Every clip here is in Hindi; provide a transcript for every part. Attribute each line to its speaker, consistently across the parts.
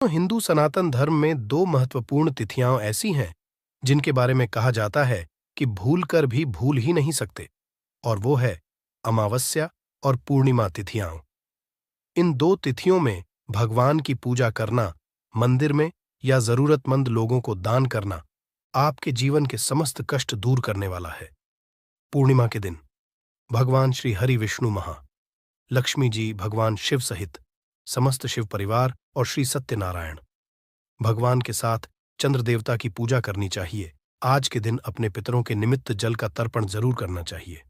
Speaker 1: तो हिंदू सनातन धर्म में दो महत्वपूर्ण तिथियां ऐसी हैं जिनके बारे में कहा जाता है कि भूल कर भी भूल ही नहीं सकते, और वो है अमावस्या और पूर्णिमा तिथियां। इन दो तिथियों में भगवान की पूजा करना, मंदिर में या जरूरतमंद लोगों को दान करना आपके जीवन के समस्त कष्ट दूर करने वाला है। पूर्णिमा के दिन भगवान श्री हरि विष्णु महा, लक्ष्मी जी, भगवान शिव सहित समस्त शिव परिवार और श्री सत्यनारायण भगवान के साथ चंद्र देवता की पूजा करनी चाहिए। आज के दिन अपने पितरों के निमित्त जल का तर्पण जरूर करना चाहिए।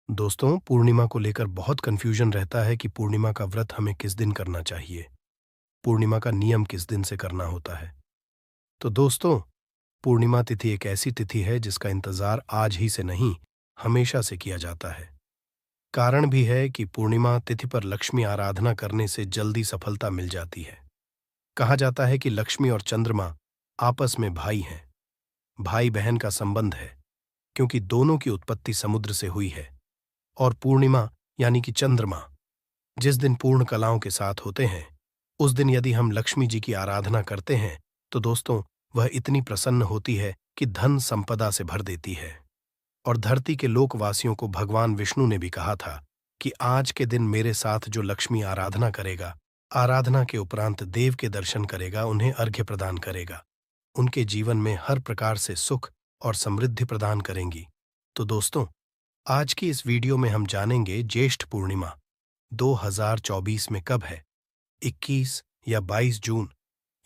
Speaker 1: दोस्तों, पूर्णिमा को लेकर बहुत कंफ्यूजन रहता है कि पूर्णिमा का व्रत हमें किस दिन करना चाहिए, पूर्णिमा का नियम किस दिन से करना होता है। तो दोस्तों, पूर्णिमा तिथि एक ऐसी तिथि है जिसका इंतजार आज ही से नहीं, हमेशा से किया जाता है। कारण भी है कि पूर्णिमा तिथि पर लक्ष्मी आराधना करने से जल्दी सफलता मिल जाती है। कहा जाता है कि लक्ष्मी और चंद्रमा आपस में भाई हैं, भाई बहन का संबंध है, क्योंकि दोनों की उत्पत्ति समुद्र से हुई है। और पूर्णिमा यानी कि चंद्रमा जिस दिन पूर्ण कलाओं के साथ होते हैं, उस दिन यदि हम लक्ष्मी जी की आराधना करते हैं तो दोस्तों, वह इतनी प्रसन्न होती है कि धन संपदा से भर देती है। और धरती के लोकवासियों को भगवान विष्णु ने भी कहा था कि आज के दिन मेरे साथ जो लक्ष्मी आराधना करेगा, आराधना के उपरांत देव के दर्शन करेगा, उन्हें अर्घ्य प्रदान करेगा, उनके जीवन में हर प्रकार से सुख और समृद्धि प्रदान करेंगी। तो दोस्तों, आज की इस वीडियो में हम जानेंगे ज्येष्ठ पूर्णिमा 2024 में कब है। 21 या 22 जून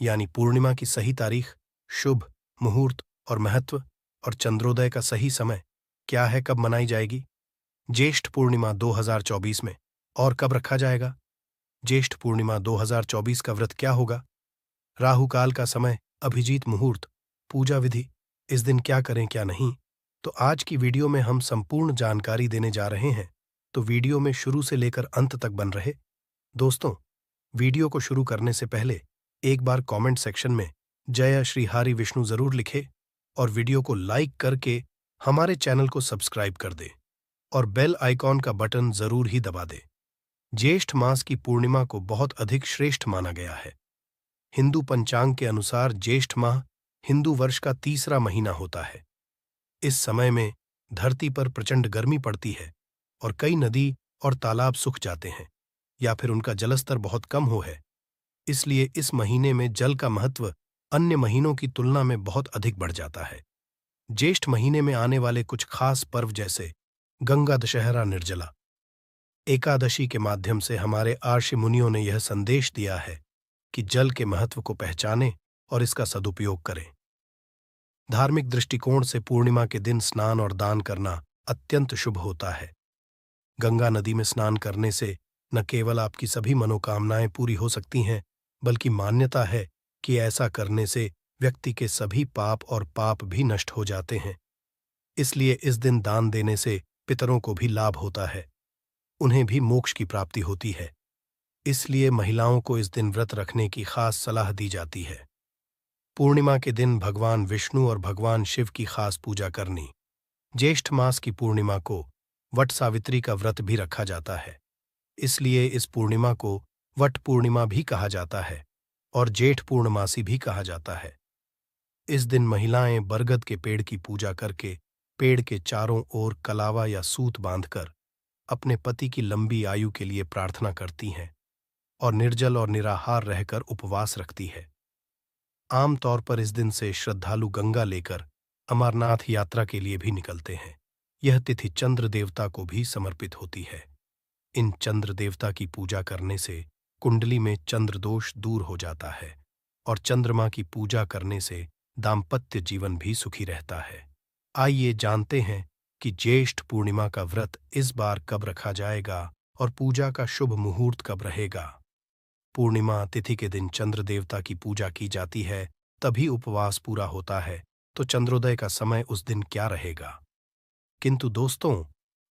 Speaker 1: यानी पूर्णिमा की सही तारीख, शुभ मुहूर्त और महत्व, और चंद्रोदय का सही समय क्या है, कब मनाई जाएगी ज्येष्ठ पूर्णिमा 2024 में, और कब रखा जाएगा ज्येष्ठ पूर्णिमा 2024 का व्रत क्या होगा, राहु काल का समय, अभिजीत मुहूर्त, पूजा विधि, इस दिन क्या करें क्या नहीं। तो आज की वीडियो में हम संपूर्ण जानकारी देने जा रहे हैं, तो वीडियो में शुरू से लेकर अंत तक बन रहे। दोस्तों, वीडियो को शुरू करने से पहले एक बार कमेंट सेक्शन में जय श्री हरि विष्णु जरूर लिखे, और वीडियो को लाइक करके हमारे चैनल को सब्सक्राइब कर दे और बेल आइकॉन का बटन जरूर ही दबा दे। ज्येष्ठ मास की पूर्णिमा को बहुत अधिक श्रेष्ठ माना गया है। हिंदू पंचांग के अनुसार ज्येष्ठ माह हिंदू वर्ष का तीसरा महीना होता है। इस समय में धरती पर प्रचंड गर्मी पड़ती है और कई नदी और तालाब सूख जाते हैं या फिर उनका जलस्तर बहुत कम हो है। इसलिए इस महीने में जल का महत्व अन्य महीनों की तुलना में बहुत अधिक बढ़ जाता है। ज्येष्ठ महीने में आने वाले कुछ खास पर्व जैसे गंगा दशहरा, निर्जला एकादशी के माध्यम से हमारे आर्षि मुनियों ने यह संदेश दिया है कि जल के महत्व को पहचानें और इसका सदुपयोग करें। धार्मिक दृष्टिकोण से पूर्णिमा के दिन स्नान और दान करना अत्यंत शुभ होता है। गंगा नदी में स्नान करने से न केवल आपकी सभी मनोकामनाएं पूरी हो सकती हैं, बल्कि मान्यता है कि ऐसा करने से व्यक्ति के सभी पाप और पाप भी नष्ट हो जाते हैं। इसलिए इस दिन दान देने से पितरों को भी लाभ होता है, उन्हें भी मोक्ष की प्राप्ति होती है। इसलिए महिलाओं को इस दिन व्रत रखने की खास सलाह दी जाती है। पूर्णिमा के दिन भगवान विष्णु और भगवान शिव की खास पूजा करनी। ज्येष्ठ मास की पूर्णिमा को वट सावित्री का व्रत भी रखा जाता है, इसलिए इस पूर्णिमा को वट पूर्णिमा भी कहा जाता है और जेठ पूर्णमासी भी कहा जाता है। इस दिन महिलाएं बरगद के पेड़ की पूजा करके पेड़ के चारों ओर कलावा या सूत बांधकर अपने पति की लंबी आयु के लिए प्रार्थना करती हैं और निर्जल और निराहार रहकर उपवास रखती है। आमतौर पर इस दिन से श्रद्धालु गंगा लेकर अमरनाथ यात्रा के लिए भी निकलते हैं। यह तिथि चंद्र देवता को भी समर्पित होती है। इन चंद्र देवता की पूजा करने से कुंडली में चंद्र दोष दूर हो जाता है और चंद्रमा की पूजा करने से दाम्पत्य जीवन भी सुखी रहता है। आइए जानते हैं कि ज्येष्ठ पूर्णिमा का व्रत इस बार कब रखा जाएगा और पूजा का शुभ मुहूर्त कब रहेगा। पूर्णिमा तिथि के दिन चंद्र देवता की पूजा की जाती है, तभी उपवास पूरा होता है। तो चंद्रोदय का समय उस दिन क्या रहेगा। किंतु दोस्तों,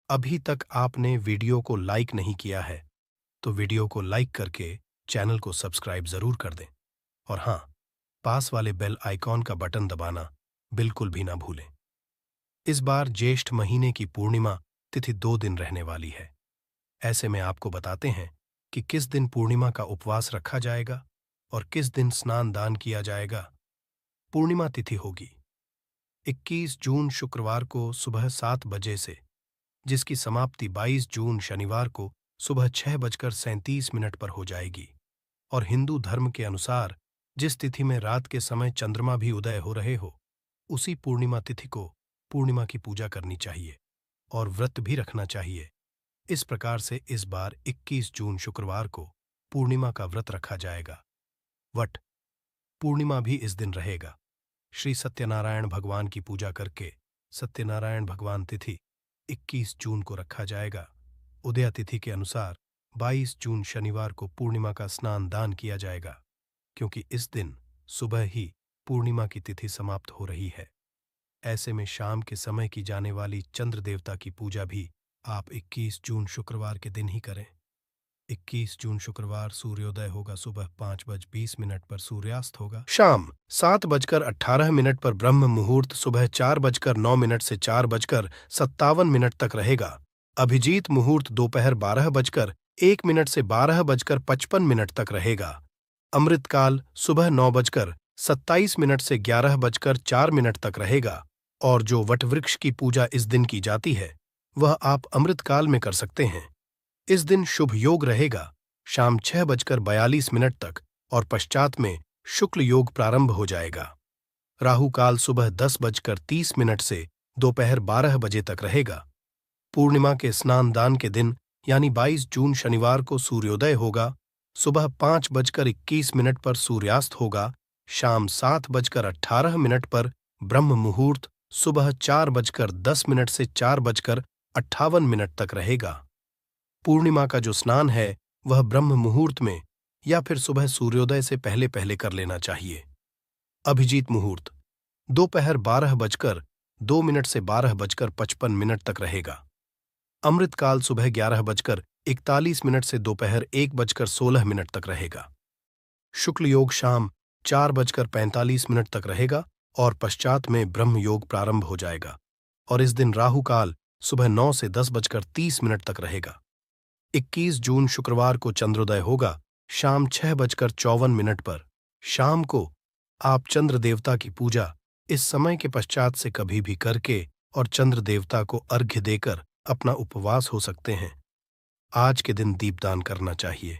Speaker 1: अभी तक आपने वीडियो को लाइक नहीं किया है, तो वीडियो को लाइक करके चैनल को सब्सक्राइब जरूर कर दें, और हाँ, पास वाले बेल आइकॉन का बटन दबाना बिल्कुल भी ना भूलें। इस बार ज्येष्ठ महीने की पूर्णिमा तिथि 2 दिन रहने वाली है। ऐसे में आपको बताते हैं कि किस दिन पूर्णिमा का उपवास रखा जाएगा और किस दिन स्नान दान किया जाएगा? पूर्णिमा तिथि होगी 21 जून शुक्रवार को सुबह 7 बजे से, जिसकी समाप्ति 22 जून शनिवार को सुबह 6:37 पर हो जाएगी। और हिंदू धर्म के अनुसार जिस तिथि में रात के समय चंद्रमा भी उदय हो रहे हो, उसी पूर्णिमा तिथि को पूर्णिमा की पूजा करनी चाहिए और व्रत भी रखना चाहिए। इस प्रकार से इस बार 21 जून शुक्रवार को पूर्णिमा का व्रत रखा जाएगा। वट पूर्णिमा भी इस दिन रहेगा। श्री सत्यनारायण भगवान की पूजा करके सत्यनारायण भगवान तिथि 21 जून को रखा जाएगा। उदया तिथि के अनुसार 22 जून शनिवार को पूर्णिमा का स्नान दान किया जाएगा, क्योंकि इस दिन सुबह ही पूर्णिमा की तिथि समाप्त हो रही है। ऐसे में शाम के समय की जाने वाली चंद्र देवता की पूजा भी आप 21 जून शुक्रवार के दिन ही करें। 21 जून शुक्रवार सूर्योदय होगा सुबह 5:20 पर सूर्यास्त होगा शाम 7:18 पर ब्रह्म मुहूर्त सुबह 4:09 से 4:57 तक रहेगा। अभिजीत मुहूर्त दोपहर 12:01 से 12:55 तक रहेगा। अमृतकाल सुबह 9:27 से 11:04 तक रहेगा। और जो वटवृक्ष की पूजा इस दिन की जाती है वह आप अमृतकाल में कर सकते हैं। इस दिन शुभ योग रहेगा शाम 6:42 तक और पश्चात में शुक्ल योग प्रारंभ हो जाएगा। राहु काल सुबह 10:30 से दोपहर 12 बजे तक रहेगा। पूर्णिमा के स्नान दान के दिन यानी 22 जून शनिवार को सूर्योदय होगा, सुबह 5:21 पर सूर्यास्त होगा, शाम 7:18 पर ब्रह्म मुहूर्त सुबह 4:10 से 4:58 तक रहेगा। पूर्णिमा का जो स्नान है वह ब्रह्म मुहूर्त में या फिर सुबह सूर्योदय से पहले पहले कर लेना चाहिए। अभिजीत मुहूर्त दोपहर 12:02 से 12:55 तक रहेगा। अमृतकाल सुबह 11:41 से दोपहर 1:16 तक रहेगा। शुक्ल योग शाम 4:45 तक रहेगा और पश्चात में ब्रह्म योग प्रारंभ हो जाएगा। और इस दिन राहु काल सुबह 9 से 10:30 तक रहेगा। 21 जून शुक्रवार को चंद्रोदय होगा शाम 6:54 पर। शाम को आप चंद्र देवता की पूजा इस समय के पश्चात से कभी भी करके और चंद्र देवता को अर्घ्य देकर अपना उपवास हो सकते हैं। आज के दिन दीपदान करना चाहिए।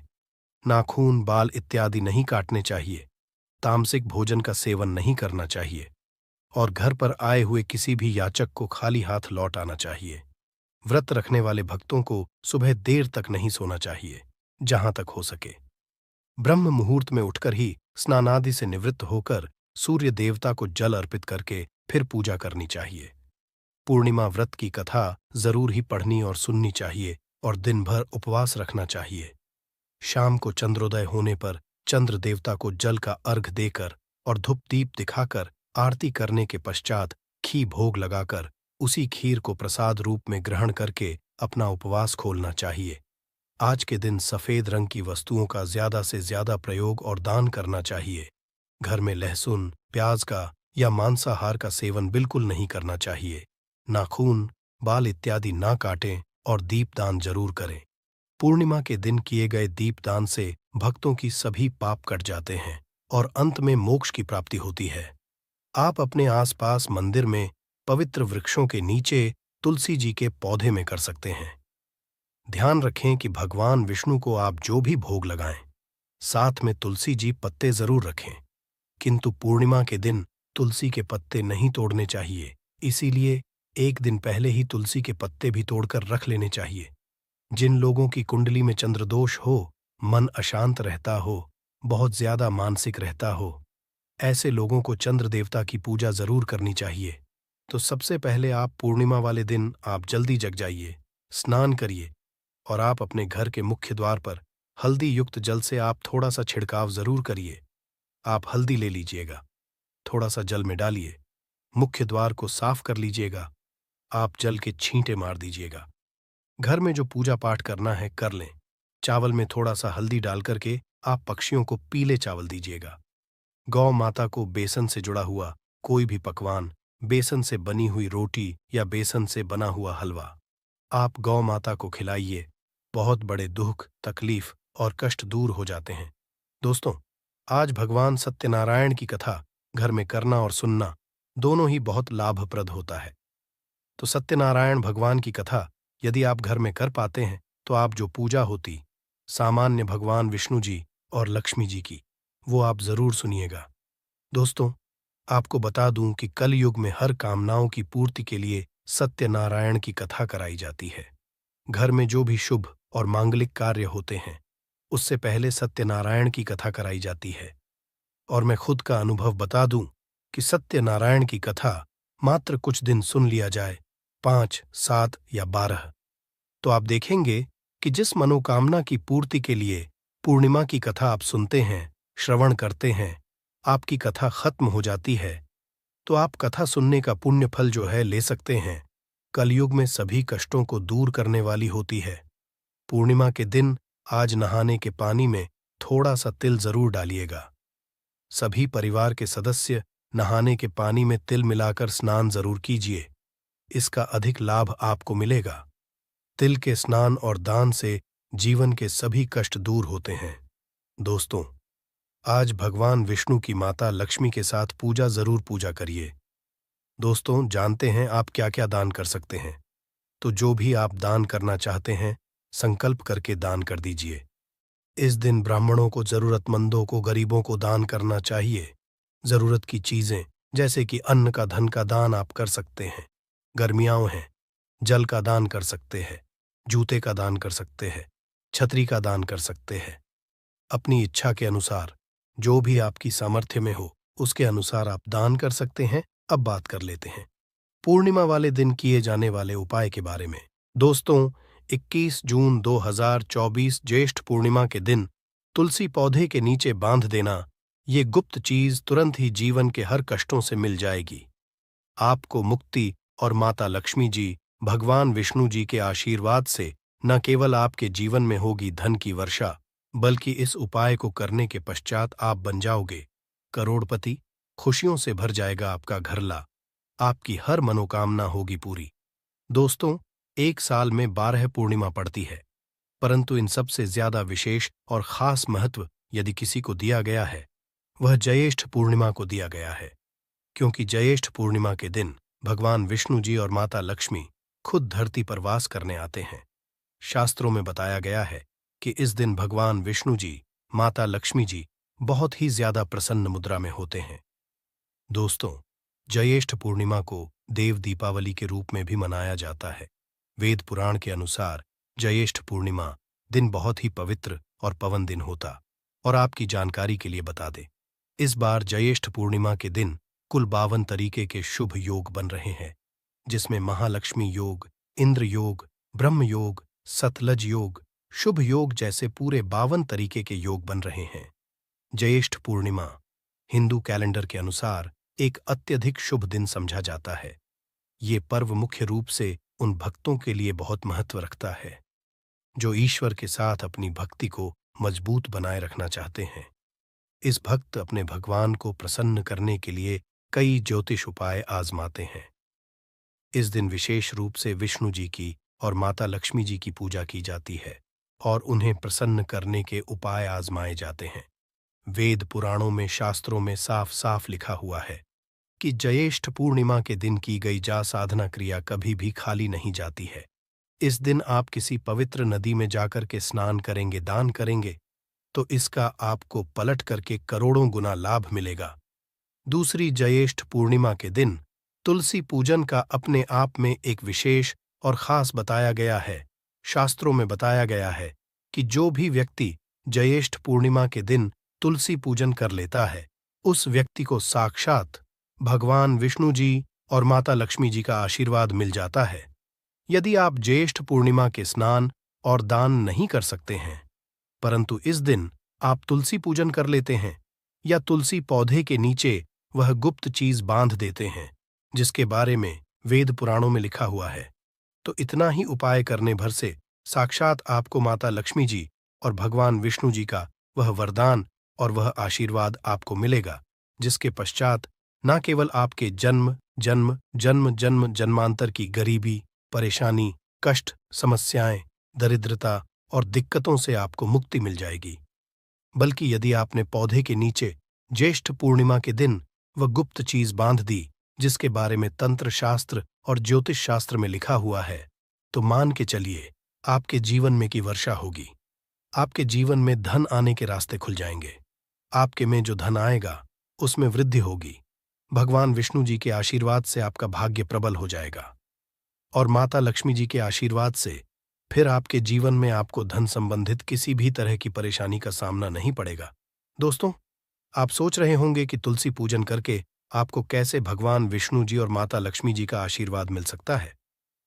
Speaker 1: नाखून बाल इत्यादि नहीं काटने चाहिए। तामसिक भोजन का सेवन नहीं करना चाहिए और घर पर आए हुए किसी भी याचक को खाली हाथ लौट आना चाहिए। व्रत रखने वाले भक्तों को सुबह देर तक नहीं सोना चाहिए, जहां तक हो सके। ब्रह्म मुहूर्त में उठकर ही स्नानादि से निवृत्त होकर सूर्य देवता को जल अर्पित करके फिर पूजा करनी चाहिए। पूर्णिमा व्रत की कथा जरूर ही पढ़नी और सुननी चाहिए और दिन भर उपवास रखना चाहिए। शाम को चंद्रोदय होने पर चंद्र देवता को जल का अर्घ देकर और धूप दीप दिखाकर आरती करने के पश्चात घी भोग लगाकर उसी खीर को प्रसाद रूप में ग्रहण करके अपना उपवास खोलना चाहिए। आज के दिन सफेद रंग की वस्तुओं का ज्यादा से ज्यादा प्रयोग और दान करना चाहिए। घर में लहसुन, प्याज का या मांसाहार का सेवन बिल्कुल नहीं करना चाहिए। नाखून, बाल इत्यादि ना काटें और दीपदान जरूर करें। पूर्णिमा के दिन किए गए दीपदान से भक्तों की सभी पाप कट जाते हैं और अंत में मोक्ष की प्राप्ति होती है। आप अपने आसपास मंदिर में पवित्र वृक्षों के नीचे तुलसी जी के पौधे में कर सकते हैं। ध्यान रखें कि भगवान विष्णु को आप जो भी भोग लगाएं, साथ में तुलसी जी पत्ते जरूर रखें, किंतु पूर्णिमा के दिन तुलसी के पत्ते नहीं तोड़ने चाहिए। इसीलिए एक दिन पहले ही तुलसी के पत्ते भी तोड़कर रख लेने चाहिए। जिन लोगों की कुंडली में चंद्रदोष हो, मन अशांत रहता हो, बहुत ज्यादा मानसिक रहता हो, ऐसे लोगों को चंद्र देवता की पूजा जरूर करनी चाहिए। तो सबसे पहले आप पूर्णिमा वाले दिन आप जल्दी जग जाइए, स्नान करिए और आप अपने घर के मुख्य द्वार पर हल्दी युक्त जल से आप थोड़ा सा छिड़काव जरूर करिए। आप हल्दी ले लीजिएगा, थोड़ा सा जल में डालिए, मुख्य द्वार को साफ कर लीजिएगा, आप जल के छींटे मार दीजिएगा। घर में जो पूजा पाठ करना है कर लें। चावल में थोड़ा सा हल्दी डाल करके आप पक्षियों को पीले चावल दीजिएगा। गौ माता को बेसन से जुड़ा हुआ कोई भी पकवान, बेसन से बनी हुई रोटी या बेसन से बना हुआ हलवा आप गौ माता को खिलाइए। बहुत बड़े दुख, तकलीफ और कष्ट दूर हो जाते हैं। दोस्तों, आज भगवान सत्यनारायण की कथा घर में करना और सुनना दोनों ही बहुत लाभप्रद होता है। तो सत्यनारायण भगवान की कथा यदि आप घर में कर पाते हैं तो आप जो पूजा होती सामान्य भगवान विष्णु जी और लक्ष्मी जी की, वो आप जरूर सुनिएगा। दोस्तों, आपको बता दूं कि कलयुग में हर कामनाओं की पूर्ति के लिए सत्यनारायण की कथा कराई जाती है। घर में जो भी शुभ और मांगलिक कार्य होते हैं उससे पहले सत्यनारायण की कथा कराई जाती है। और मैं खुद का अनुभव बता दूं कि सत्यनारायण की कथा मात्र कुछ दिन सुन लिया जाए, 5, 7 या 12, तो आप देखेंगे कि जिस मनोकामना की पूर्ति के लिए पूर्णिमा की कथा आप सुनते हैं, श्रवण करते हैं, आपकी कथा खत्म हो जाती है, तो आप कथा सुनने का पुण्य फल जो है ले सकते हैं। कलयुग में सभी कष्टों को दूर करने वाली होती है। पूर्णिमा के दिन आज नहाने के पानी में थोड़ा सा तिल जरूर डालिएगा। सभी परिवार के सदस्य नहाने के पानी में तिल मिलाकर स्नान जरूर कीजिए, इसका अधिक लाभ आपको मिलेगा। तिल के स्नान और दान से जीवन के सभी कष्ट दूर होते हैं। दोस्तों, आज भगवान विष्णु की माता लक्ष्मी के साथ पूजा करिए। दोस्तों, जानते हैं आप क्या क्या दान कर सकते हैं? तो जो भी आप दान करना चाहते हैं, संकल्प करके दान कर दीजिए। इस दिन ब्राह्मणों को, जरूरतमंदों को, गरीबों को दान करना चाहिए। जरूरत की चीजें जैसे कि अन्न का, धन का दान आप कर सकते हैं। गर्मियां हैं, जल का दान कर सकते हैं, जूते का दान कर सकते हैं, छतरी का दान कर सकते हैं। अपनी इच्छा के अनुसार जो भी आपकी सामर्थ्य में हो उसके अनुसार आप दान कर सकते हैं। अब बात कर लेते हैं पूर्णिमा वाले दिन किए जाने वाले उपाय के बारे में। दोस्तों, 21 जून 2024 ज्येष्ठ पूर्णिमा के दिन तुलसी पौधे के नीचे बांध देना, ये गुप्त चीज तुरंत ही जीवन के हर कष्टों से मिल जाएगी। आपको मुक्ति और माता लक्ष्मी जी, भगवान विष्णु जी के आशीर्वाद से न केवल आपके जीवन में होगी धन की वर्षा, बल्कि इस उपाय को करने के पश्चात आप बन जाओगे करोड़पति। खुशियों से भर जाएगा आपका घरला, आपकी हर मनोकामना होगी पूरी। दोस्तों, एक साल में 12 पूर्णिमा पड़ती है, परंतु इन सबसे ज्यादा विशेष और खास महत्व यदि किसी को दिया गया है, वह ज्येष्ठ पूर्णिमा को दिया गया है। क्योंकि ज्येष्ठ पूर्णिमा के दिन भगवान विष्णु जी और माता लक्ष्मी खुद धरती पर वास करने आते हैं। शास्त्रों में बताया गया है कि इस दिन भगवान विष्णु जी, माता लक्ष्मी जी बहुत ही ज्यादा प्रसन्न मुद्रा में होते हैं। दोस्तों, ज्येष्ठ पूर्णिमा को देव दीपावली के रूप में भी मनाया जाता है। वेद पुराण के अनुसार ज्येष्ठ पूर्णिमा दिन बहुत ही पवित्र और पवन दिन होता। और आपकी जानकारी के लिए बता दें, इस बार ज्येष्ठ पूर्णिमा के दिन कुल 52 तरीके के शुभ योग बन रहे हैं, जिसमें महालक्ष्मी योग, इंद्र योग, ब्रह्म योग, सतलज योग, शुभ योग जैसे पूरे 52 तरीके के योग बन रहे हैं। ज्येष्ठ पूर्णिमा हिंदू कैलेंडर के अनुसार एक अत्यधिक शुभ दिन समझा जाता है। ये पर्व मुख्य रूप से उन भक्तों के लिए बहुत महत्व रखता है जो ईश्वर के साथ अपनी भक्ति को मजबूत बनाए रखना चाहते हैं। इस भक्त अपने भगवान को प्रसन्न करने के लिए कई ज्योतिष उपाय आजमाते हैं। इस दिन विशेष रूप से विष्णु जी की और माता लक्ष्मी जी की पूजा की जाती है और उन्हें प्रसन्न करने के उपाय आजमाए जाते हैं। वेद पुराणों में, शास्त्रों में साफ साफ लिखा हुआ है कि ज्येष्ठ पूर्णिमा के दिन की गई जा साधना क्रिया कभी भी खाली नहीं जाती है। इस दिन आप किसी पवित्र नदी में जाकर के स्नान करेंगे, दान करेंगे, तो इसका आपको पलट करके करोड़ों गुना लाभ मिलेगा। दूसरी, ज्येष्ठ पूर्णिमा के दिन तुलसी पूजन का अपने आप में एक विशेष और खास बताया गया है। शास्त्रों में बताया गया है कि जो भी व्यक्ति ज्येष्ठ पूर्णिमा के दिन तुलसी पूजन कर लेता है, उस व्यक्ति को साक्षात भगवान विष्णु जी और माता लक्ष्मी जी का आशीर्वाद मिल जाता है। यदि आप ज्येष्ठ पूर्णिमा के स्नान और दान नहीं कर सकते हैं, परंतु इस दिन आप तुलसी पूजन कर लेते हैं या तुलसी पौधे के नीचे वह गुप्त चीज बांध देते हैं जिसके बारे में वेद पुराणों में लिखा हुआ है, तो इतना ही उपाय करने भर से साक्षात आपको माता लक्ष्मी जी और भगवान विष्णु जी का वह वरदान और वह आशीर्वाद आपको मिलेगा, जिसके पश्चात न केवल आपके जन्म जन्म जन्म जन्म जन्मांतर की गरीबी, परेशानी, कष्ट, समस्याएं, दरिद्रता और दिक्कतों से आपको मुक्ति मिल जाएगी। बल्कि यदि आपने पौधे के नीचे ज्येष्ठ पूर्णिमा के दिन वह गुप्त चीज बांध दी जिसके बारे में तंत्र शास्त्र और ज्योतिष शास्त्र में लिखा हुआ है, तो मान के चलिए आपके जीवन में की वर्षा होगी। आपके जीवन में धन आने के रास्ते खुल जाएंगे। आपके में जो धन आएगा उसमें वृद्धि होगी। भगवान विष्णु जी के आशीर्वाद से आपका भाग्य प्रबल हो जाएगा और माता लक्ष्मी जी के आशीर्वाद से फिर आपके जीवन में आपको धन संबंधित किसी भी तरह की परेशानी का सामना नहीं पड़ेगा। दोस्तों, आप सोच रहे होंगे कि तुलसी पूजन करके आपको कैसे भगवान विष्णु जी और माता लक्ष्मी जी का आशीर्वाद मिल सकता है।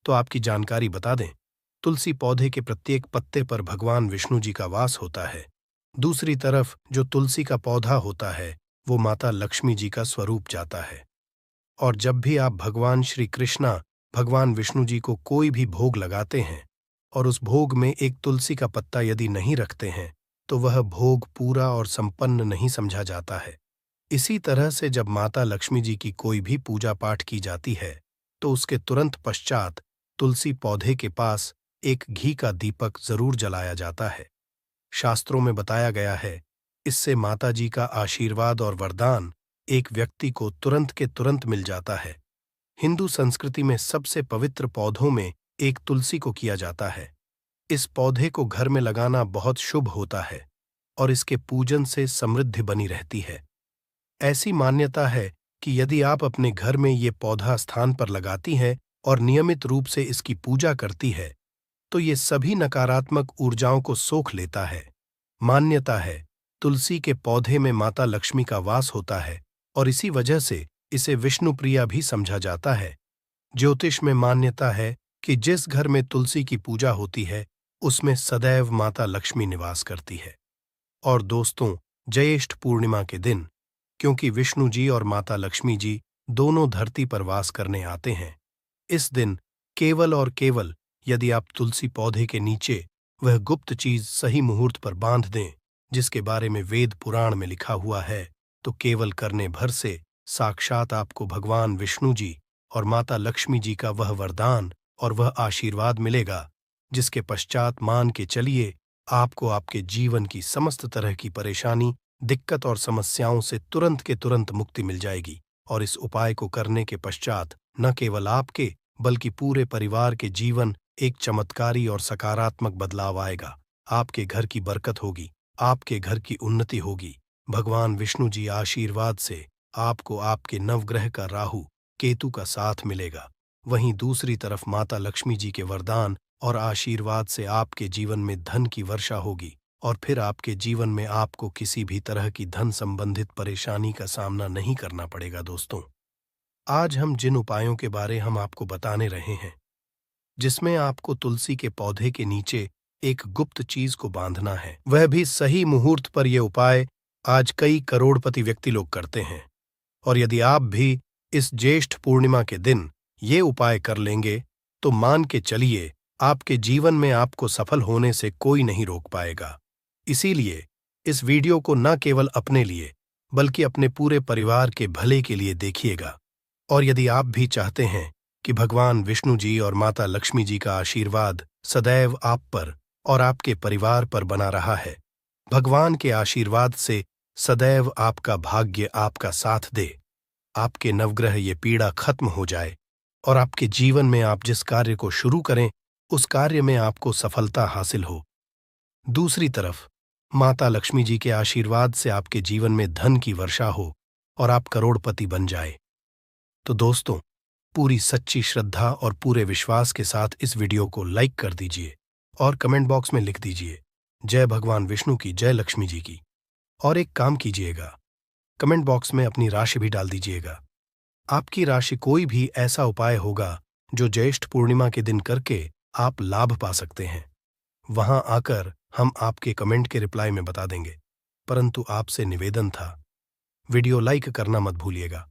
Speaker 1: तो आपकी जानकारी बता दें, तुलसी पौधे के प्रत्येक पत्ते पर भगवान विष्णु जी का वास होता है। दूसरी तरफ जो तुलसी का पौधा होता है वो माता लक्ष्मी जी का स्वरूप जाता है। और जब भी आप भगवान श्री कृष्णा भगवान विष्णु जी को कोई भी भोग लगाते हैं और उस भोग में एक तुलसी का पत्ता यदि नहीं रखते हैं तो वह भोग पूरा और संपन्न नहीं समझा जाता है। इसी तरह से जब माता लक्ष्मी जी की कोई भी पूजा पाठ की जाती है तो उसके तुरंत पश्चात तुलसी पौधे के पास एक घी का दीपक जरूर जलाया जाता है। शास्त्रों में बताया गया है, इससे माता जी का आशीर्वाद और वरदान एक व्यक्ति को तुरंत के तुरंत मिल जाता है। हिंदू संस्कृति में सबसे पवित्र पौधों में एक तुलसी को किया जाता है। इस पौधे को घर में लगाना बहुत शुभ होता है और इसके पूजन से समृद्धि बनी रहती है। ऐसी मान्यता है कि यदि आप अपने घर में ये पौधा स्थान पर लगाती हैं और नियमित रूप से इसकी पूजा करती है तो ये सभी नकारात्मक ऊर्जाओं को सोख लेता है। मान्यता है तुलसी के पौधे में माता लक्ष्मी का वास होता है और इसी वजह से इसे विष्णुप्रिया भी समझा जाता है। ज्योतिष में मान्यता है कि जिस घर में तुलसी की पूजा होती है उसमें सदैव माता लक्ष्मी निवास करती है। और दोस्तों, ज्येष्ठ पूर्णिमा के दिन क्योंकि विष्णु जी और माता लक्ष्मी जी दोनों धरती पर वास करने आते हैं, इस दिन केवल और केवल यदि आप तुलसी पौधे के नीचे वह गुप्त चीज सही मुहूर्त पर बांध दें जिसके बारे में वेद पुराण में लिखा हुआ है, तो केवल करने भर से साक्षात आपको भगवान विष्णु जी और माता लक्ष्मी जी का वह वरदान और वह आशीर्वाद मिलेगा जिसके पश्चात मान के चलिए आपको आपके जीवन की समस्त तरह की परेशानी, दिक्कत और समस्याओं से तुरंत के तुरंत मुक्ति मिल जाएगी। और इस उपाय को करने के पश्चात न केवल आपके बल्कि पूरे परिवार के जीवन एक चमत्कारी और सकारात्मक बदलाव आएगा। आपके घर की बरकत होगी, आपके घर की उन्नति होगी। भगवान विष्णु जी आशीर्वाद से आपको आपके नवग्रह का राहु केतु का साथ मिलेगा। वहीं दूसरी तरफ माता लक्ष्मी जी के वरदान और आशीर्वाद से आपके जीवन में धन की वर्षा होगी और फिर आपके जीवन में आपको किसी भी तरह की धन संबंधित परेशानी का सामना नहीं करना पड़ेगा। दोस्तों, आज हम जिन उपायों के बारे हम आपको बताने रहे हैं, जिसमें आपको तुलसी के पौधे के नीचे एक गुप्त चीज को बांधना है, वह भी सही मुहूर्त पर यह उपाय आज कई करोड़पति व्यक्ति लोग करते हैं। और यदि आप भी इस ज्येष्ठ पूर्णिमा के दिन ये उपाय कर लेंगे तो मान के चलिए आपके जीवन में आपको सफल होने से कोई नहीं रोक पाएगा। इसीलिए इस वीडियो को न केवल अपने लिए बल्कि अपने पूरे परिवार के भले के लिए देखिएगा। और यदि आप भी चाहते हैं कि भगवान विष्णु जी और माता लक्ष्मी जी का आशीर्वाद सदैव आप पर और आपके परिवार पर बना रहा है, भगवान के आशीर्वाद से सदैव आपका भाग्य आपका साथ दे, आपके नवग्रह ये पीड़ा खत्म हो जाए और आपके जीवन में आप जिस कार्य को शुरू करें उस कार्य में आपको सफलता हासिल हो। दूसरी तरफ माता लक्ष्मी जी के आशीर्वाद से आपके जीवन में धन की वर्षा हो और आप करोड़पति बन जाए। तो दोस्तों, पूरी सच्ची श्रद्धा और पूरे विश्वास के साथ इस वीडियो को लाइक कर दीजिए और कमेंट बॉक्स में लिख दीजिए जय भगवान विष्णु की, जय लक्ष्मी जी की। और एक काम कीजिएगा, कमेंट बॉक्स में अपनी राशि भी डाल दीजिएगा। आपकी राशि कोई भी ऐसा उपाय होगा जो ज्येष्ठ पूर्णिमा के दिन करके आप लाभ पा सकते हैं। वहां आकर हम आपके कमेंट के रिप्लाई में बता देंगे। परंतु आपसे निवेदन था, वीडियो लाइक करना मत भूलिएगा।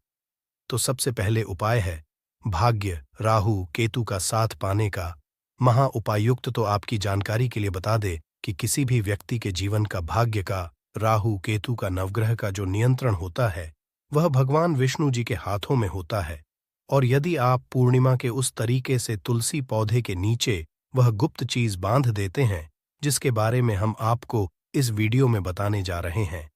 Speaker 1: तो सबसे पहले उपाय है भाग्य राहु केतु का साथ पाने का। महा उपायुक्त तो आपकी जानकारी के लिए बता दे कि किसी भी व्यक्ति के जीवन का भाग्य का राहु केतु का नवग्रह का जो नियंत्रण होता है वह भगवान विष्णु जी के हाथों में होता है। और यदि आप पूर्णिमा के उस तरीके से तुलसी पौधे के नीचे वह गुप्त चीज बांध देते हैं जिसके बारे में हम आपको इस वीडियो में बताने जा रहे हैं,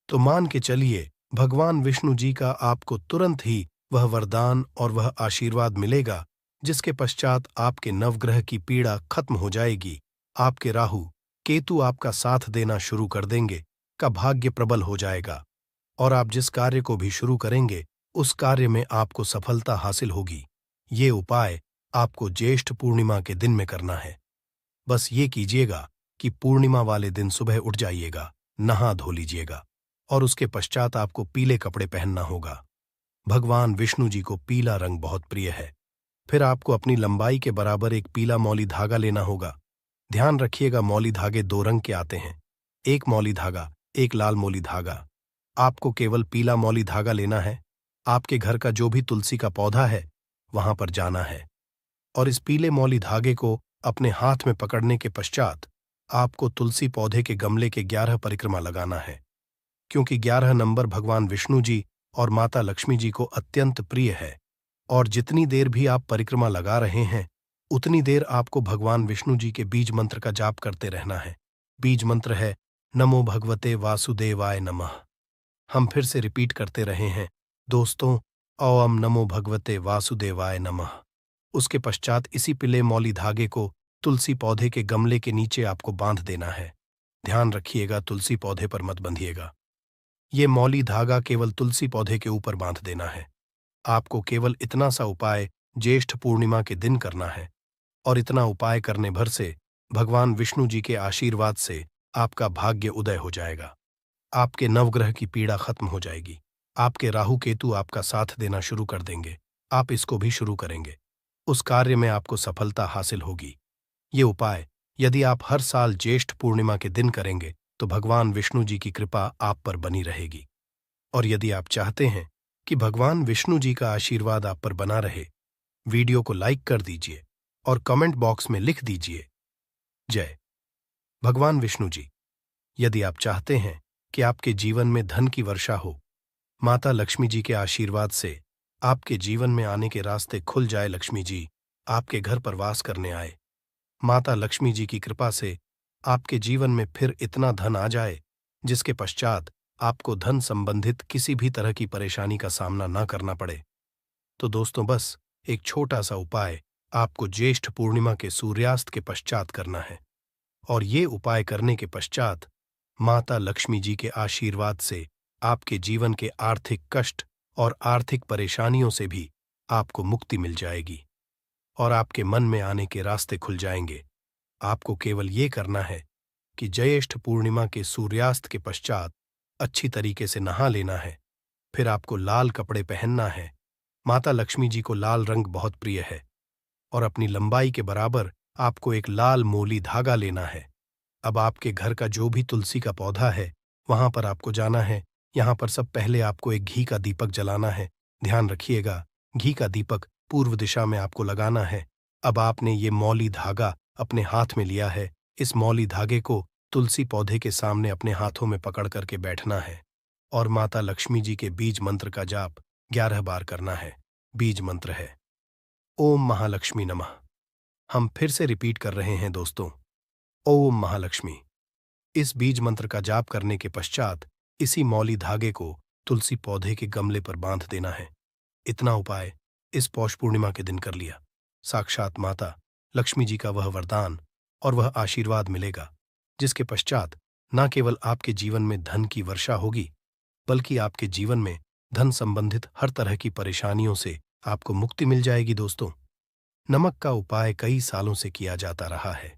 Speaker 1: तो मान के चलिए भगवान विष्णु जी का आपको तुरंत ही वह वरदान और वह आशीर्वाद मिलेगा, जिसके पश्चात आपके नवग्रह की पीड़ा खत्म हो जाएगी, आपके राहु केतु आपका साथ देना शुरू कर देंगे, का भाग्य प्रबल हो जाएगा और आप जिस कार्य को भी शुरू करेंगे उस कार्य में आपको सफलता हासिल होगी। ये उपाय आपको ज्येष्ठ पूर्णिमा के दिन में करना है। बस ये कीजिएगा कि पूर्णिमा वाले दिन सुबह उठ जाइएगा, नहा धो लीजिएगा और उसके पश्चात आपको पीले कपड़े पहनना होगा। भगवान विष्णु जी को पीला रंग बहुत प्रिय है। फिर आपको अपनी लंबाई के बराबर एक पीला मौली धागा लेना होगा। ध्यान रखिएगा, मौली धागे 2 रंग के आते हैं, एक मौली धागा, एक लाल मौली धागा। आपको केवल पीला मौली धागा लेना है। आपके घर का जो भी तुलसी का पौधा है वहां पर जाना है और इस पीले मौली धागे को अपने हाथ में पकड़ने के पश्चात आपको तुलसी पौधे के गमले के 11 परिक्रमा लगाना है, क्योंकि 11 नंबर भगवान विष्णु जी और माता लक्ष्मी जी को अत्यंत प्रिय है। और जितनी देर भी आप परिक्रमा लगा रहे हैं उतनी देर आपको भगवान विष्णु जी के बीज मंत्र का जाप करते रहना है। बीज मंत्र है नमो भगवते वासुदेवाय नमः। हम फिर से रिपीट करते रहे हैं दोस्तों, ओम नमो भगवते वासुदेवाय नमः। उसके पश्चात इसी पीले मौली धागे को तुलसी पौधे के गमले के नीचे आपको बांध देना है। ध्यान रखिएगा, तुलसी पौधे पर मत बंधिएगा। ये मौली धागा केवल तुलसी पौधे के ऊपर बांध देना है। आपको केवल इतना सा उपाय ज्येष्ठ पूर्णिमा के दिन करना है और इतना उपाय करने भर से भगवान विष्णु जी के आशीर्वाद से आपका भाग्य उदय हो जाएगा। आपके नवग्रह की पीड़ा खत्म हो जाएगी। आपके राहु केतु आपका साथ देना शुरू कर देंगे। आप इसको भी शुरू करेंगे, उस कार्य में आपको सफलता हासिल होगी। ये उपाय यदि आप हर साल ज्येष्ठ पूर्णिमा के दिन करेंगे तो भगवान विष्णु जी की कृपा आप पर बनी रहेगी। और यदि आप चाहते हैं कि भगवान विष्णु जी का आशीर्वाद आप पर बना रहे, वीडियो को लाइक कर दीजिए और कमेंट बॉक्स में लिख दीजिए जय भगवान विष्णु जी। यदि आप चाहते हैं कि आपके जीवन में धन की वर्षा हो, माता लक्ष्मी जी के आशीर्वाद से आपके जीवन में आने के रास्ते खुल जाए, लक्ष्मी जी आपके घर पर वास करने आए, माता लक्ष्मी जी की कृपा से आपके जीवन में फिर इतना धन आ जाए जिसके पश्चात आपको धन संबंधित किसी भी तरह की परेशानी का सामना ना करना पड़े, तो दोस्तों बस एक छोटा सा उपाय आपको ज्येष्ठ पूर्णिमा के सूर्यास्त के पश्चात करना है। और ये उपाय करने के पश्चात माता लक्ष्मी जी के आशीर्वाद से आपके जीवन के आर्थिक कष्ट और आर्थिक परेशानियों से भी आपको मुक्ति मिल जाएगी और आपके मन में आने के रास्ते खुल जाएंगे। आपको केवल ये करना है कि ज्येष्ठ पूर्णिमा के सूर्यास्त के पश्चात अच्छी तरीके से नहा लेना है। फिर आपको लाल कपड़े पहनना है। माता लक्ष्मी जी को लाल रंग बहुत प्रिय है और अपनी लंबाई के बराबर आपको एक लाल मोली धागा लेना है। अब आपके घर का जो भी तुलसी का पौधा है वहां पर आपको जाना है। यहाँ पर सब पहले आपको एक घी का दीपक जलाना है। ध्यान रखिएगा, घी का दीपक पूर्व दिशा में आपको लगाना है। अब आपने ये मौली धागा अपने हाथ में लिया है। इस मौली धागे को तुलसी पौधे के सामने अपने हाथों में पकड़ करके बैठना है और माता लक्ष्मी जी के बीज मंत्र का जाप 11 बार करना है। बीज मंत्र है ओम महालक्ष्मी नमः। हम फिर से रिपीट कर रहे हैं दोस्तों, ओम महालक्ष्मी। इस बीज मंत्र का जाप करने के पश्चात इसी मौली धागे को तुलसी पौधे के गमले पर बांध देना है। इतना उपाय इस पौष पूर्णिमा के दिन कर लिया, साक्षात माता लक्ष्मी जी का वह वरदान और वह आशीर्वाद मिलेगा, जिसके पश्चात न केवल आपके जीवन में धन की वर्षा होगी बल्कि आपके जीवन में धन संबंधित हर तरह की परेशानियों से आपको मुक्ति मिल जाएगी। दोस्तों, नमक का उपाय कई सालों से किया जाता रहा है।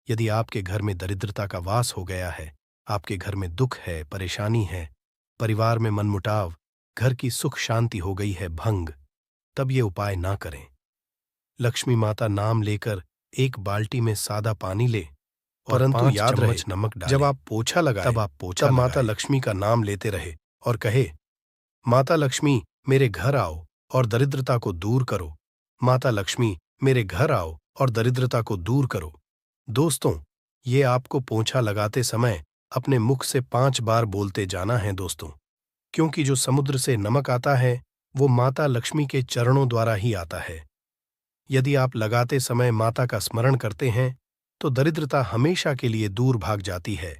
Speaker 1: यदि आपके घर में दरिद्रता का वास हो गया है, आपके घर में दुख है, परेशानी है, परिवार में मनमुटाव, घर की सुख शांति हो गई है भंग, तब ये उपाय ना करें। लक्ष्मी माता नाम लेकर एक बाल्टी में सादा पानी ले, परंतु याद रहे नमक डालें। जब आप पोछा लगाए तब माता लक्ष्मी का नाम लेते रहे और कहे, माता लक्ष्मी मेरे घर आओ और दरिद्रता को दूर करो, माता लक्ष्मी मेरे घर आओ और दरिद्रता को दूर करो। दोस्तों, ये आपको पोंछा लगाते समय अपने मुख से 5 बार बोलते जाना है दोस्तों, क्योंकि जो समुद्र से नमक आता है वो माता लक्ष्मी के चरणों द्वारा ही आता है। यदि आप लगाते समय माता का स्मरण करते हैं तो दरिद्रता हमेशा के लिए दूर भाग जाती है।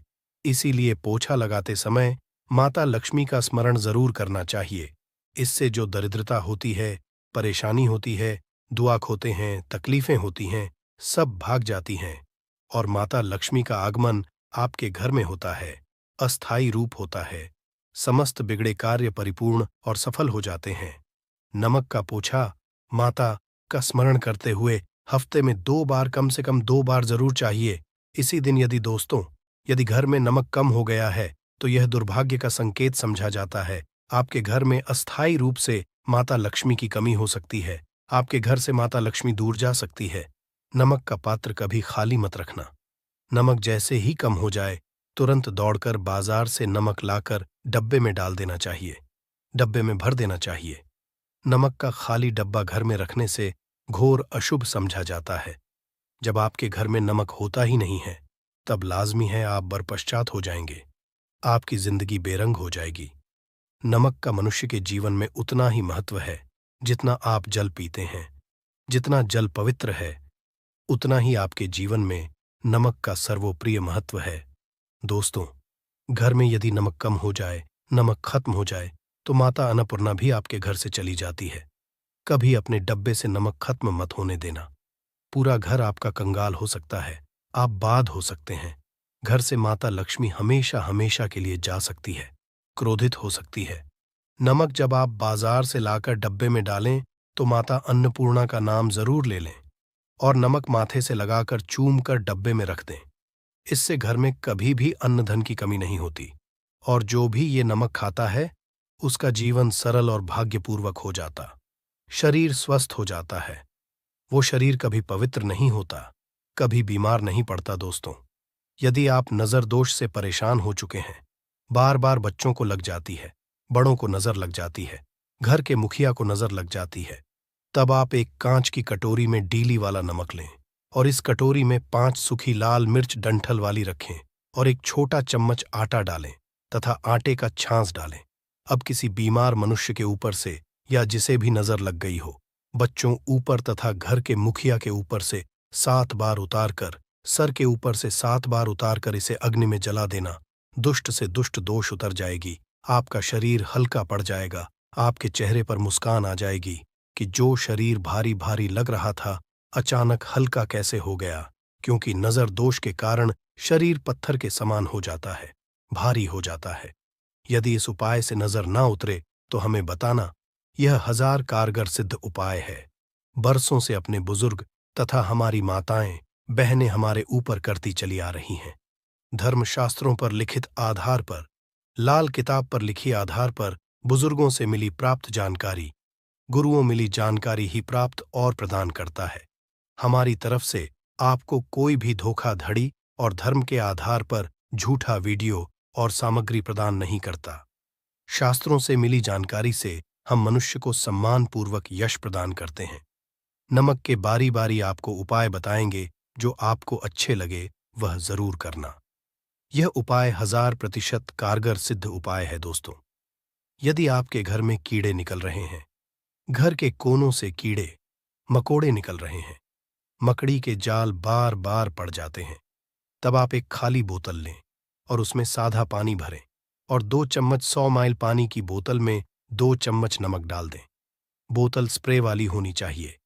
Speaker 1: इसीलिए पोछा लगाते समय माता लक्ष्मी का स्मरण जरूर करना चाहिए। इससे जो दरिद्रता होती है, परेशानी होती है, दुआ होते हैं, तकलीफें होती हैं, सब भाग जाती हैं। और माता लक्ष्मी का आगमन आपके घर में होता है, अस्थायी रूप होता है। समस्त बिगड़े कार्य परिपूर्ण और सफल हो जाते हैं। नमक का पोछा माता का स्मरण करते हुए हफ्ते में 2 बार, कम से कम 2 बार जरूर चाहिए। इसी दिन यदि घर में नमक कम हो गया है तो यह दुर्भाग्य का संकेत समझा जाता है। आपके घर में अस्थायी रूप से माता लक्ष्मी की कमी हो सकती है। आपके घर से माता लक्ष्मी दूर जा सकती है। नमक का पात्र कभी खाली मत रखना। नमक जैसे ही कम हो जाए तुरंत दौड़कर बाजार से नमक लाकर डब्बे में डाल देना चाहिए, डब्बे में भर देना चाहिए। नमक का खाली डब्बा घर में रखने से घोर अशुभ समझा जाता है। जब आपके घर में नमक होता ही नहीं है तब लाजमी है आप बरपश्चात हो जाएंगे, आपकी जिंदगी बेरंग हो जाएगी। नमक का मनुष्य के जीवन में उतना ही महत्व है जितना आप जल पीते हैं। जितना जल पवित्र है उतना ही आपके जीवन में नमक का सर्वोप्रिय महत्व है। दोस्तों, घर में यदि नमक कम हो जाए, नमक खत्म हो जाए तो माता अन्नपूर्णा भी आपके घर से चली जाती है। कभी अपने डब्बे से नमक खत्म मत होने देना। पूरा घर आपका कंगाल हो सकता है, आप बाध हो सकते हैं। घर से माता लक्ष्मी हमेशा हमेशा के लिए जा सकती है, क्रोधित हो सकती है। नमक जब आप बाजार से लाकर डब्बे में डालें तो माता अन्नपूर्णा का नाम जरूर ले लें और नमक माथे से लगाकर चूम कर डब्बे में रख दें। इससे घर में कभी भी अन्न धन की कमी नहीं होती और जो भी ये नमक खाता है उसका जीवन सरल और भाग्यपूर्वक हो जाता, शरीर स्वस्थ हो जाता है। वो शरीर कभी पवित्र नहीं होता, कभी बीमार नहीं पड़ता। दोस्तों, यदि आप नजर दोष से परेशान हो चुके हैं, बार बार बच्चों को लग जाती है, बड़ों को नजर लग जाती है, घर के मुखिया को नजर लग जाती है, तब आप एक कांच की कटोरी में डीली वाला नमक लें और इस कटोरी में 5 सूखी लाल मिर्च डंठल वाली रखें और एक छोटा चम्मच आटा डालें तथा आटे का छांस डालें। अब किसी बीमार मनुष्य के ऊपर से या जिसे भी नजर लग गई हो, बच्चों ऊपर तथा घर के मुखिया के ऊपर से 7 बार उतारकर, सर के ऊपर से 7 बार उतारकर इसे अग्नि में जला देना। दुष्ट से दुष्ट दोष उतर जाएगी, आपका शरीर हल्का पड़ जाएगा, आपके चेहरे पर मुस्कान आ जाएगी कि जो शरीर भारी भारी लग रहा था अचानक हल्का कैसे हो गया, क्योंकि नजर दोष के कारण शरीर पत्थर के समान हो जाता है, भारी हो जाता है। यदि इस उपाय से नजर ना उतरे तो हमें बताना। यह 1000 कारगर सिद्ध उपाय है। बरसों से अपने बुजुर्ग तथा हमारी माताएं बहनें हमारे ऊपर करती चली आ रही हैं। धर्मशास्त्रों पर लिखित आधार पर, लाल किताब पर लिखी आधार पर बुजुर्गों से मिली प्राप्त जानकारी, गुरुओं मिली जानकारी ही प्राप्त और प्रदान करता है। हमारी तरफ से आपको कोई भी धोखाधड़ी और धर्म के आधार पर झूठा वीडियो और सामग्री प्रदान नहीं करता। शास्त्रों से मिली जानकारी से हम मनुष्य को सम्मानपूर्वक यश प्रदान करते हैं। नमक के बारी बारी आपको उपाय बताएंगे, जो आपको अच्छे लगे वह जरूर करना। यह उपाय 1000% कारगर सिद्ध उपाय है। दोस्तों, यदि आपके घर में कीड़े निकल रहे हैं, घर के कोनों से कीड़े मकोड़े निकल रहे हैं, मकड़ी के जाल बार बार पड़ जाते हैं, तब आप एक खाली बोतल लें और उसमें सादा पानी भरें और 2 चम्मच 100 माइल पानी की बोतल में 2 चम्मच नमक डाल दें। बोतल स्प्रे वाली होनी चाहिए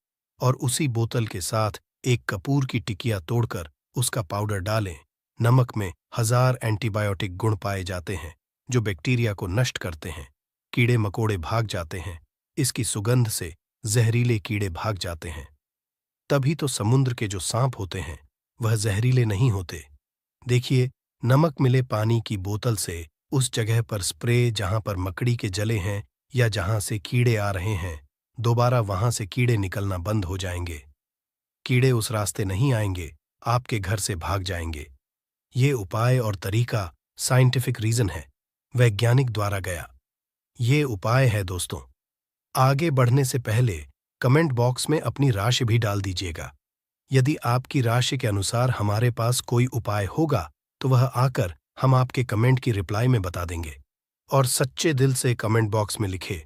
Speaker 1: और उसी बोतल के साथ एक कपूर की टिकिया तोड़कर उसका पाउडर डालें। नमक में 1000 एंटीबायोटिक गुण पाए जाते हैं जो बैक्टीरिया को नष्ट करते हैं। कीड़े मकोड़े भाग जाते हैं। इसकी सुगंध से जहरीले कीड़े भाग जाते हैं। तभी तो समुद्र के जो सांप होते हैं वह जहरीले नहीं होते। देखिए, नमक मिले पानी की बोतल से उस जगह पर स्प्रे जहां पर मकड़ी के जले हैं या जहां से कीड़े आ रहे हैं, दोबारा वहां से कीड़े निकलना बंद हो जाएंगे। कीड़े उस रास्ते नहीं आएंगे, आपके घर से भाग जाएंगे। ये उपाय और तरीका साइंटिफिक रीजन है, वैज्ञानिक द्वारा गया ये उपाय है। दोस्तों, आगे बढ़ने से पहले कमेंट बॉक्स में अपनी राशि भी डाल दीजिएगा। यदि आपकी राशि के अनुसार हमारे पास कोई उपाय होगा तो वह आकर हम आपके कमेंट की रिप्लाई में बता देंगे। और सच्चे दिल से कमेंट बॉक्स में लिखे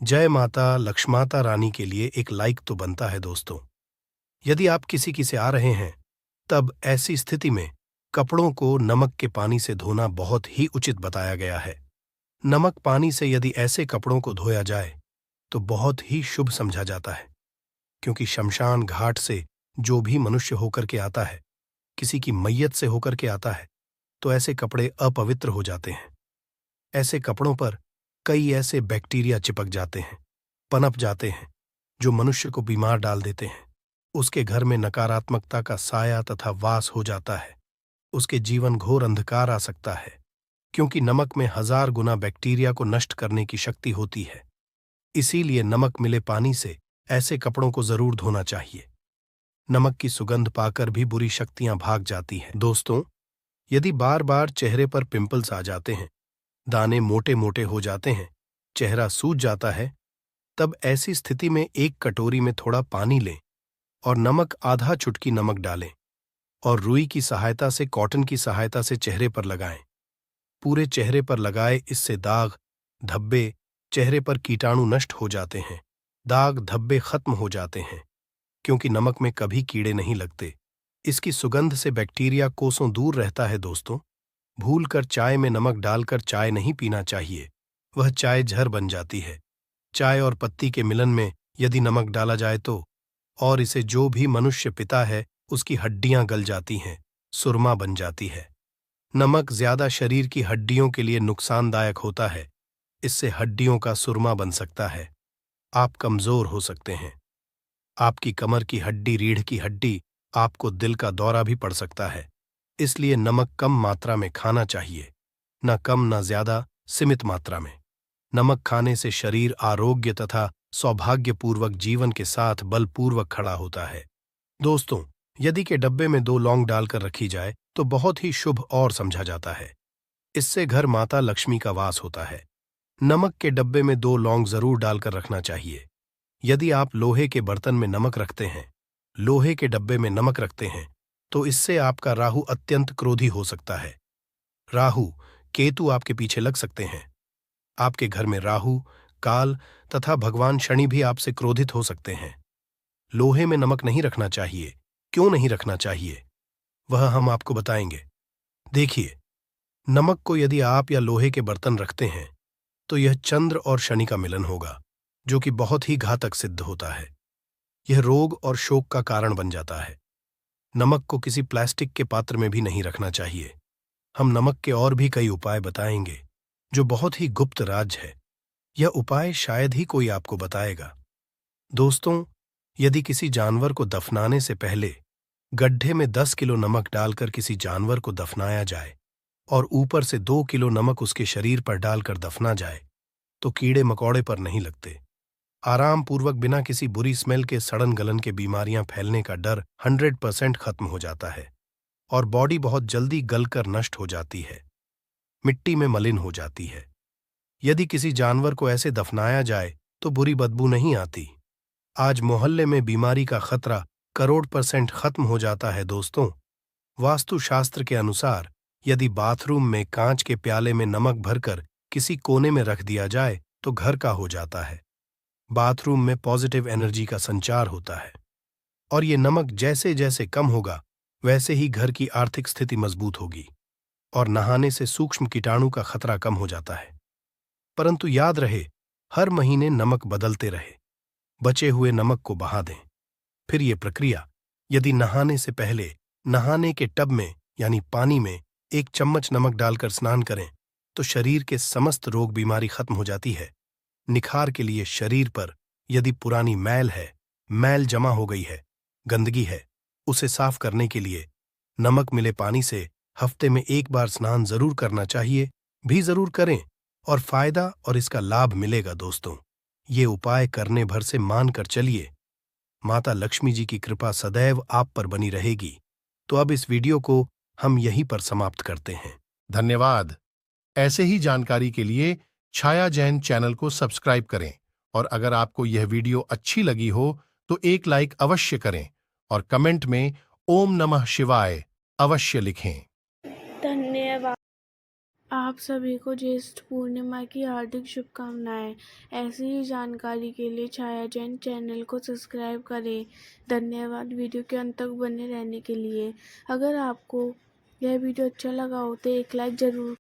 Speaker 1: जय माता लक्ष्माता रानी के लिए एक लाइक तो बनता है। दोस्तों, यदि आप किसी की से आ रहे हैं तब ऐसी स्थिति में कपड़ों को नमक के पानी से धोना बहुत ही उचित बताया गया है। नमक पानी से यदि ऐसे कपड़ों को धोया जाए तो बहुत ही शुभ समझा जाता है, क्योंकि शमशान घाट से जो भी मनुष्य होकर के आता है, किसी की मैयत से होकर के आता है, तो ऐसे कपड़े अपवित्र हो जाते हैं। ऐसे कपड़ों पर कई ऐसे बैक्टीरिया चिपक जाते हैं, पनप जाते हैं, जो मनुष्य को बीमार डाल देते हैं। उसके घर में नकारात्मकता का साया तथा वास हो जाता है। उसके जीवन घोर अंधकार आ सकता है, क्योंकि नमक में 1000 गुना बैक्टीरिया को नष्ट करने की शक्ति होती है। इसीलिए नमक मिले पानी से ऐसे कपड़ों को जरूर धोना चाहिए। नमक की सुगंध पाकर भी बुरी शक्तियां भाग जाती हैं। दोस्तों, यदि बार बार चेहरे पर पिंपल्स आ जाते हैं, दाने मोटे मोटे हो जाते हैं, चेहरा सूज जाता है, तब ऐसी स्थिति में एक कटोरी में थोड़ा पानी लें और नमक आधा चुटकी नमक डालें और रुई की सहायता से, कॉटन की सहायता से चेहरे पर लगाएं। पूरे चेहरे पर लगाए, इससे दाग, धब्बे, चेहरे पर कीटाणु नष्ट हो जाते हैं। दाग धब्बे खत्म हो जाते हैं, क्योंकि नमक में कभी कीड़े नहीं लगते। इसकी सुगंध से बैक्टीरिया कोसों दूर रहता है। दोस्तों, भूलकर चाय में नमक डालकर चाय नहीं पीना चाहिए, वह चाय जहर बन जाती है। चाय और पत्ती के मिलन में यदि नमक डाला जाए तो, और इसे जो भी मनुष्य पीता है उसकी हड्डियां गल जाती हैं, सुरमा बन जाती है। नमक ज्यादा शरीर की हड्डियों के लिए नुकसानदायक होता है। इससे हड्डियों का सुरमा बन सकता है। आप कमजोर हो सकते हैं। आपकी कमर की हड्डी, रीढ़ की हड्डी, आपको दिल का दौरा भी पड़ सकता है। इसलिए नमक कम मात्रा में खाना चाहिए, न कम न ज्यादा, सीमित मात्रा में। नमक खाने से शरीर आरोग्य तथा सौभाग्यपूर्वक जीवन के साथ बलपूर्वक खड़ा होता है। दोस्तों, यदि के डब्बे में 2 लौंग डालकर रखी जाए तो बहुत ही शुभ और समझा जाता है। इससे घर माता लक्ष्मी का वास होता है। नमक के डब्बे में 2 लौंग जरूर डालकर रखना चाहिए। यदि आप लोहे के बर्तन में नमक रखते हैं, लोहे के डब्बे में नमक रखते हैं, तो इससे आपका राहु अत्यंत क्रोधी हो सकता है। राहु, केतु आपके पीछे लग सकते हैं। आपके घर में राहु, काल तथा भगवान शनि भी आपसे क्रोधित हो सकते हैं। लोहे में नमक नहीं रखना चाहिए। क्यों नहीं रखना चाहिए, वह हम आपको बताएंगे। देखिए, नमक को यदि आप या लोहे के बर्तन रखते हैं तो यह चंद्र और शनि का मिलन होगा, जो कि बहुत ही घातक सिद्ध होता है। यह रोग और शोक का कारण बन जाता है। नमक को किसी प्लास्टिक के पात्र में भी नहीं रखना चाहिए। हम नमक के और भी कई उपाय बताएंगे, जो बहुत ही गुप्त राज है। यह उपाय शायद ही कोई आपको बताएगा। दोस्तों, यदि किसी जानवर को दफनाने से पहले गड्ढे में 10 किलो नमक डालकर किसी जानवर को दफनाया जाए और ऊपर से 2 किलो नमक उसके शरीर पर डालकर दफना जाए, तो कीड़े मकोड़े पर नहीं लगते। आराम पूर्वक, बिना किसी बुरी स्मेल के सड़न गलन के बीमारियां फैलने का डर 100% खत्म हो जाता है और बॉडी बहुत जल्दी गलकर नष्ट हो जाती है, मिट्टी में मलिन हो जाती है। यदि किसी जानवर को ऐसे दफनाया जाए तो बुरी बदबू नहीं आती। आज मोहल्ले में बीमारी का खतरा करोड़ % खत्म हो जाता है। दोस्तों, वास्तुशास्त्र के अनुसार यदि बाथरूम में कांच के प्याले में नमक भरकर किसी कोने में रख दिया जाए तो घर का हो जाता है। बाथरूम में पॉजिटिव एनर्जी का संचार होता है और ये नमक जैसे जैसे कम होगा, वैसे ही घर की आर्थिक स्थिति मजबूत होगी और नहाने से सूक्ष्म कीटाणु का खतरा कम हो जाता है। परंतु याद रहे, हर महीने नमक बदलते रहे। बचे हुए नमक को बहा दें। फिर ये प्रक्रिया, यदि नहाने से पहले नहाने के टब में यानी पानी में 1 चम्मच नमक डालकर स्नान करें तो शरीर के समस्त रोग बीमारी खत्म हो जाती है। निखार के लिए शरीर पर यदि पुरानी मैल है, मैल जमा हो गई है, गंदगी है, उसे साफ करने के लिए नमक मिले पानी से हफ्ते में 1 बार स्नान जरूर करना चाहिए। भी जरूर करें और फायदा और इसका लाभ मिलेगा। दोस्तों, ये उपाय करने भर से मानकर चलिए। माता लक्ष्मी जी की कृपा सदैव आप पर बनी रहेगी। तो अब इस वीडियो को हम यहीं पर समाप्त करते हैं।
Speaker 2: धन्यवाद। ऐसे ही जानकारी के लिए छाया जैन चैनल को सब्सक्राइब करें और अगर आपको यह वीडियो अच्छी लगी हो तो एक लाइक अवश्य करें और कमेंट में ओम नमः शिवाय अवश्य लिखें।
Speaker 3: धन्यवाद। आप सभी को ज्येष्ठ पूर्णिमा की हार्दिक शुभकामनाएं। ऐसी ही जानकारी के लिए छाया जैन चैनल को सब्सक्राइब करें। धन्यवाद वीडियो के अंत तक बने रहने के लिए। अगर आपको यह वीडियो अच्छा लगा हो तो एक लाइक ज़रूर